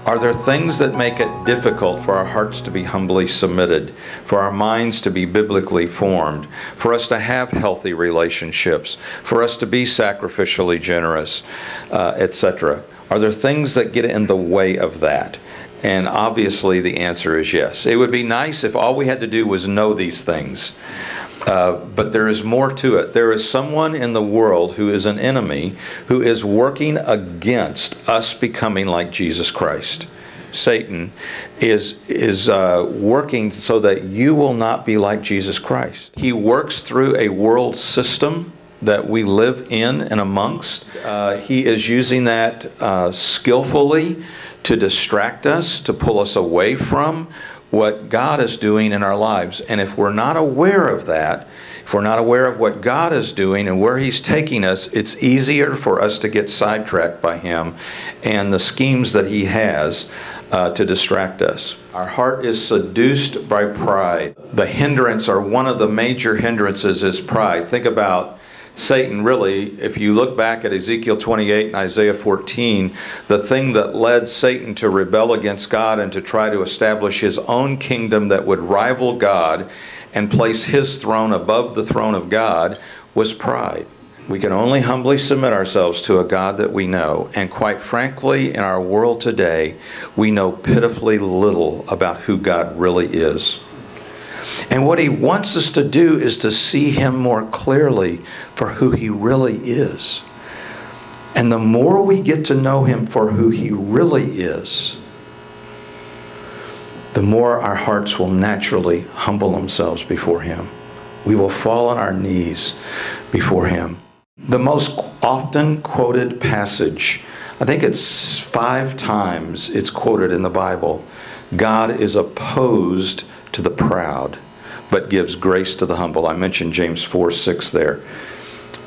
Are there things that make it difficult for our hearts to be humbly submitted, for our minds to be biblically formed, for us to have healthy relationships, for us to be sacrificially generous, etc.? Are there things that get in the way of that? And obviously the answer is yes. It would be nice if all we had to do was know these things. But there is more to it. There is someone in the world who is an enemy who is working against us becoming like Jesus Christ. Satan is working so that you will not be like Jesus Christ. He works through a world system that we live in and amongst. He is using that skillfully to distract us, to pull us away from what God is doing in our lives. And if we're not aware of that, if we're not aware of what God is doing and where He's taking us, it's easier for us to get sidetracked by Him and the schemes that He has to distract us. Our heart is seduced by pride. The hindrance, or one of the major hindrances, is pride. Think about Satan. Really, if you look back at Ezekiel 28 and Isaiah 14, the thing that led Satan to rebel against God and to try to establish his own kingdom that would rival God and place his throne above the throne of God was pride. We can only humbly submit ourselves to a God that we know. And quite frankly, in our world today, we know pitifully little about who God really is. And what He wants us to do is to see Him more clearly for who He really is. And the more we get to know Him for who He really is, the more our hearts will naturally humble themselves before Him. We will fall on our knees before Him. The most often quoted passage, I think it's 5 times it's quoted in the Bible. God is opposed to the proud, but gives grace to the humble. I mentioned James 4:6 there.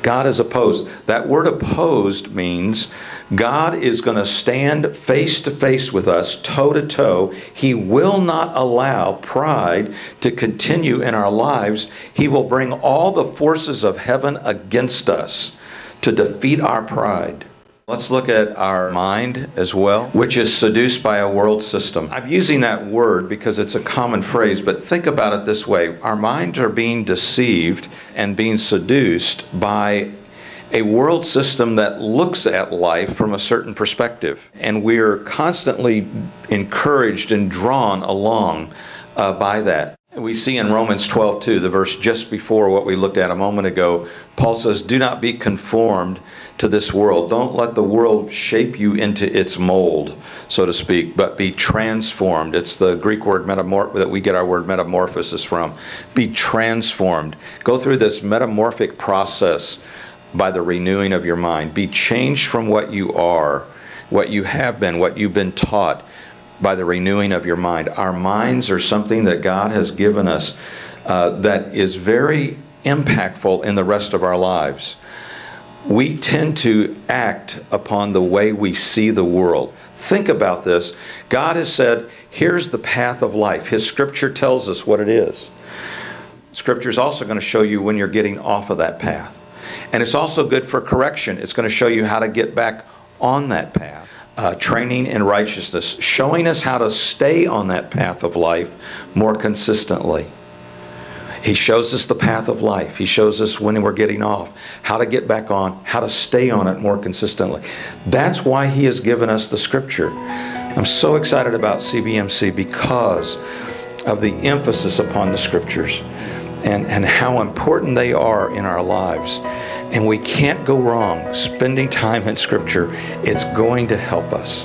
God is opposed. That word opposed means God is going to stand face to face with us, toe to toe. He will not allow pride to continue in our lives. He will bring all the forces of heaven against us to defeat our pride. Let's look at our mind as well, which is seduced by a world system. I'm using that word because it's a common phrase, but think about it this way. Our minds are being deceived and being seduced by a world system that looks at life from a certain perspective. And we're constantly encouraged and drawn along by that. We see in Romans 12:2, the verse just before what we looked at a moment ago, Paul says, "Do not be conformed to this world." Don't let the world shape you into its mold, so to speak, but be transformed. It's the Greek word that we get our word metamorphosis from. Be transformed. Go through this metamorphic process by the renewing of your mind. Be changed from what you are, what you have been, what you've been taught, by the renewing of your mind. Our minds are something that God has given us that is very impactful in the rest of our lives. We tend to act upon the way we see the world. Think about this. God has said, here's the path of life. His Scripture tells us what it is. Scripture is also going to show you when you're getting off of that path. And it's also good for correction. It's going to show you how to get back on that path. Training in righteousness, showing us how to stay on that path of life more consistently. He shows us the path of life. He shows us when we're getting off, how to get back on, how to stay on it more consistently. That's why He has given us the Scripture. I'm so excited about CBMC because of the emphasis upon the Scriptures and how important they are in our lives. And we can't go wrong spending time in Scripture. It's going to help us.